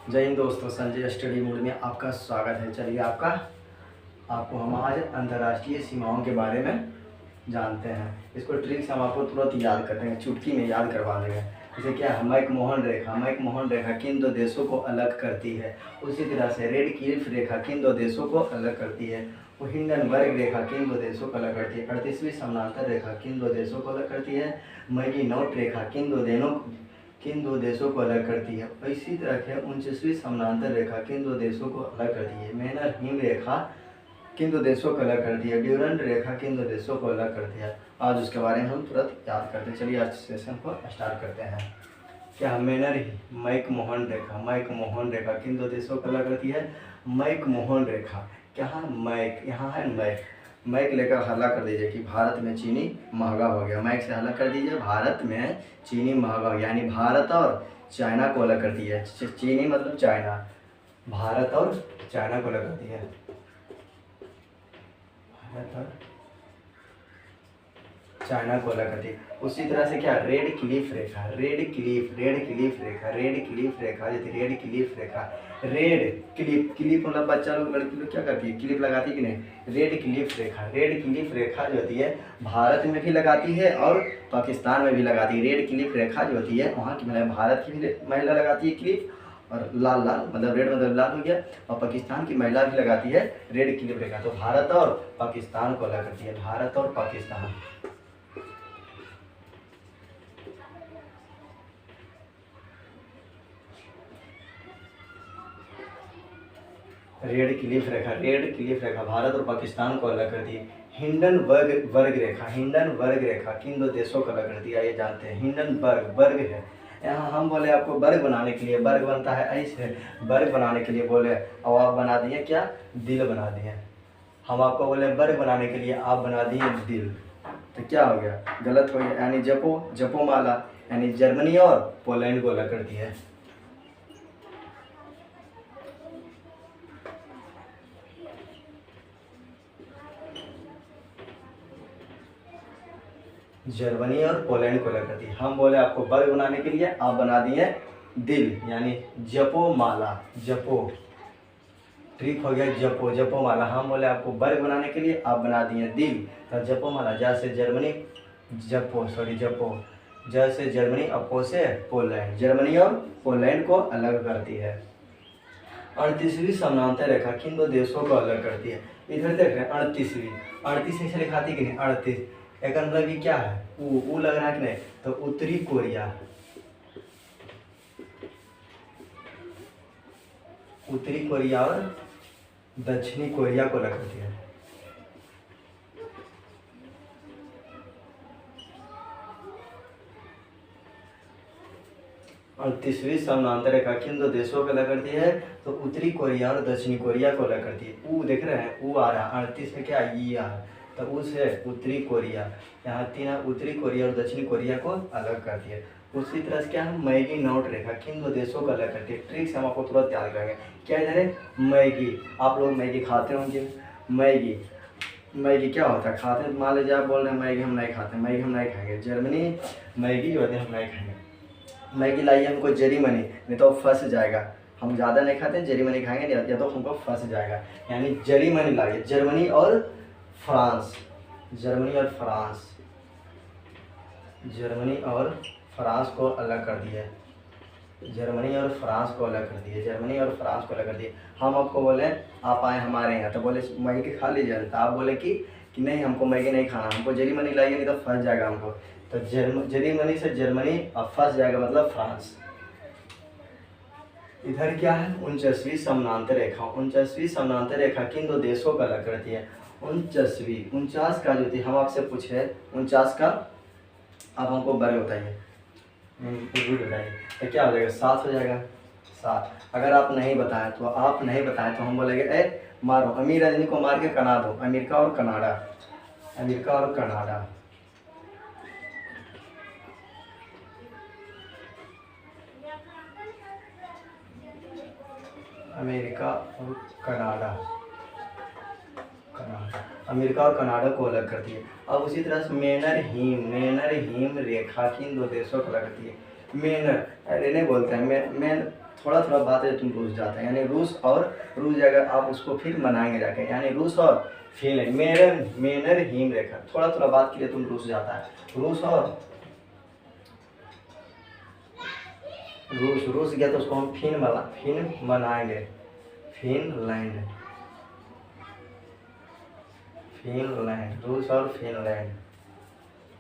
जय हिंद दोस्तों, Sanjay study mood में आपका स्वागत है। चलिए आपको हम आज अंतर्राष्ट्रीय सीमाओं के बारे में जानते हैं। इसको ट्रिक से हम आपको तुरंत याद कर देंगे, चुटकी में याद करवा देंगे। जैसे क्या है, मैक मोहन रेखा किन दो देशों को अलग करती है। उसी तरह से रेड क्लिफ रेखा किन दो देशों को अलग करती है। वो हिंडनबर्ग रेखा किन दो देशों को अलग करती है। 38वीं समानांतर रेखा किन दो देशों को अलग करती है। मैगी नोट रेखा किन दो देशों को अलग करती है। इसी तरह के 29वीं समानांतर रेखा किन दो देशों को अलग करती है। मैनर हिम रेखा किन दो देशों को अलग करती है। ड्यूरंट रेखा किन दो देशों को अलग करती है। आज उसके बारे में हम तुरंत याद करते हैं। चलिए आज सेशन को स्टार्ट करते हैं। क्या मैक मोहन रेखा किन दो देशों को अलग करती है। मैक मोहन रेखा, क्या है मैक, यहाँ है मैक लेकर हल्ला कर दीजिए कि भारत में चीनी महंगा हो गया। मैक से हल्ला कर दीजिए भारत में चीनी महंगा हो गया, यानी भारत और चाइना को अलग करती है। चीनी मतलब चाइना, भारत और चाइना को अलग करती है। भारत और चाइना को अलग करती है। उसी तरह से क्या, रेड क्लिफ रेखा क्लिप मतलब बच्चा लोग, लड़की लोग क्या करती है, क्लिप लगाती है कि नहीं। रेड क्लिफ रेखा जो होती है भारत में भी लगाती है और पाकिस्तान में भी लगाती है। रेड क्लिफ रेखा जो होती है वहाँ की महिला, भारत की भी महिला लगाती है क्लिप, और लाल मतलब रेड मतलब लाल हो गया, और पाकिस्तान की महिला भी लगाती है रेड क्लिप रेखा। तो भारत और पाकिस्तान को अलग करती है, भारत और पाकिस्तान। रेड क्लिफ रेखा भारत और पाकिस्तान को अलग करती है। हिंडनबर्ग रेखा किन दो देशों को अलग करती है, ये जानते हैं। हिंडनबर्ग है, यहाँ हम बोले आपको वर्ग बनाने के लिए, वर्ग बनता है ऐसे, वर्ग बनाने के लिए बोले और आप बना दिए क्या, दिल बना दिए। हम आपको बोले वर्ग बनाने के लिए, आप बना दिए दिल, तो क्या हो गया, गलत हो गया। यानी जपोमाला यानी जर्मनी और पोलैंड को अलग करती है। जर्मनी और पोलैंड को अलग करती है। हम बोले आपको वर्ग बनाने के लिए, आप बना दिए दिल, यानी जपोमाला, ट्रिक हो गया जपोमाला। हम बोले आपको वर्ग बनाने के लिए, आप बना दिए दिल, तो जपोमाला। जैसे जर्मनी जैसे जर्मनी अपो से पोलैंड, जर्मनी और पोलैंड को अलग करती है। 38वीं समानांतर रेखा किन दो देशों को अलग करती है। इधर देख रहे हैं 38वीं से लिखाती कि नहीं, 38 एक मतलब ये क्या है, ऊ लग रहा है कि नहीं, तो उत्तरी कोरिया और दक्षिणी कोरिया को अलग करती है। और 30वीं समानांतर रेखा किन दो देशों को अलग करती है, तो उत्तरी कोरिया और दक्षिणी कोरिया को अलग करती है। ऊ देख रहे हैं, ऊ आ रहा है 38 में, क्या ये आ, तो उसे उत्तरी कोरिया, यहाँ तीन उत्तरी कोरिया और दक्षिणी कोरिया को अलग करती है। उसी तरह से क्या है, मैगी नोट रेखा किन दो देशों को अलग करती है। ट्रिक से हम आपको तुरंत याद करेंगे। क्या इधर है, मैगी, आप लोग मैगी खाते होंगे। मैगी क्या होता है, खाते हैं। मान लीजिए आप बोल रहे हैं मैगी हम नहीं खाते, मैगी हम नहीं खाएंगे। जर्मनी मैगी जो होती है हम नहीं खाएंगे। मैगी लाइए हमको जर्मनी, नहीं तो फंस जाएगा। हम ज़्यादा नहीं खाते हैं, जर्मनी खाएंगे या तो हमको फंस जाएगा। यानी जर्मनी लाइए, जर्मनी और फ्रांस को अलग कर दिए। जर्मनी और फ्रांस को अलग कर दिए। हम आपको बोले आप आए हमारे यहाँ, तो बोले मैगी खा लीजिए, तो आप बोले कि नहीं हमको मैगी नहीं खाना, हमको जर्मनी लाइए नहीं तो फंस जाएगा हमको। तो जर्मनी से जर्मनी अब फंस जाएगा, मतलब फ्रांस। इधर क्या है, 49वीं समानांतर रेखा किन दो देशों को अलग करती है। 49 का जो थी, हम आपसे पूछे 49 का, आप हमको बड़े बताइए, तो क्या हो जाएगा, 7 हो जाएगा, 7। अगर आप नहीं बताएं तो हम बोलेंगे ए मारो, अमीर आदमी को मार के कना दो। अमेरिका और कनाडा, अमेरिका और कनाडा अमेरिका और कनाडा को अलग करती है। अब उसी तरह से मेनर हिम रेखा किन दो देशों को अलग करती है। मेनर, अरे नहीं बोलते हैं, थोड़ा थोड़ा बात है तुम रूस जाते हैं, यानी रूस और रूस जगह आप उसको फिर मनाएंगे जाके, यानी रूस और फिनलैंड, मेनर मेनर हिम रेखा, थोड़ा थोड़ा बात के लिए तुम रूस जाता है, रूस और रूस गया तो उसको हम फिन मनाएंगे, फिनलैंड, फिनलैंड, रूस और फिनलैंड।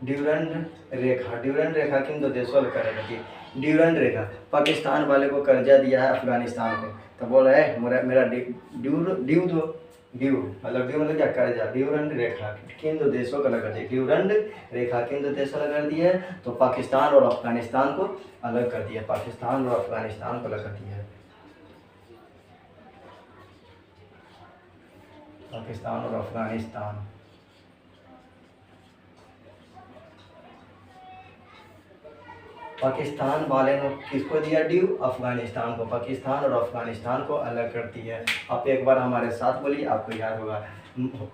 ड्यूरंड रेखा किन दो देशों में करेगी, ड्यूरंड रेखा पाकिस्तान वाले को कर्जा दिया है अफगानिस्तान को, तो बोल रहा है मेरा ड्यू मतलब क्या कर्जा, ड्यूरंड रेखा किन दो देशों को अलग कर दी, ड्यूरंड रेखा किन दो देशों अलग कर दी है, तो पाकिस्तान और अफगानिस्तान को अलग कर दिया, पाकिस्तान और अफगानिस्तान को अलग कर दिया है, पाकिस्तान और अफगानिस्तान। पाकिस्तान वाले ने किसको दिया ड्यू, अफगानिस्तान को, पाकिस्तान और अफगानिस्तान को अलग करती है। आप एक बार हमारे साथ बोलिए, आपको याद होगा,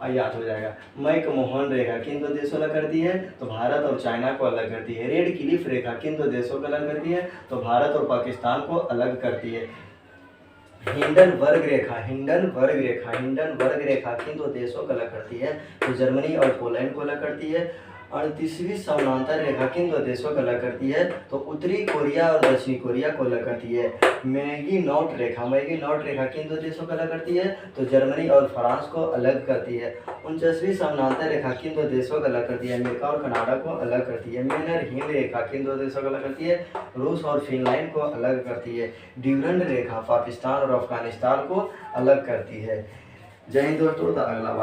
याद हो जाएगा। मैकमोहन रेखा किन दो देशों अलग करती है, तो भारत और चाइना को अलग करती है। रेड क्लिफ रेखा किन दो देशों को अलग करती है, तो भारत और पाकिस्तान को अलग करती है। हिंडनबर्ग रेखा किन दो देशों को अलग करती है, तो जर्मनी और पोलैंड को अलग करती है। 38वीं समानांतर रेखा किन दो देशों को अलग करती है, तो उत्तरी कोरिया और दक्षिणी कोरिया को अलग करती है। मैगीनॉट रेखा किन दो देशों को अलग करती है, तो जर्मनी और फ्रांस को अलग करती है। 49वीं समानांतर रेखा किन दो देशों को अलग करती है, अमेरिका और कनाडा को अलग करती है। मेनर हिम रेखा किन दो देशों को अलग करती है, रूस और फिनलैंड को अलग करती है। ड्यूरंड रेखा पाकिस्तान और अफगानिस्तान को अलग करती है। जय हिंद दोस्तों, अगला बार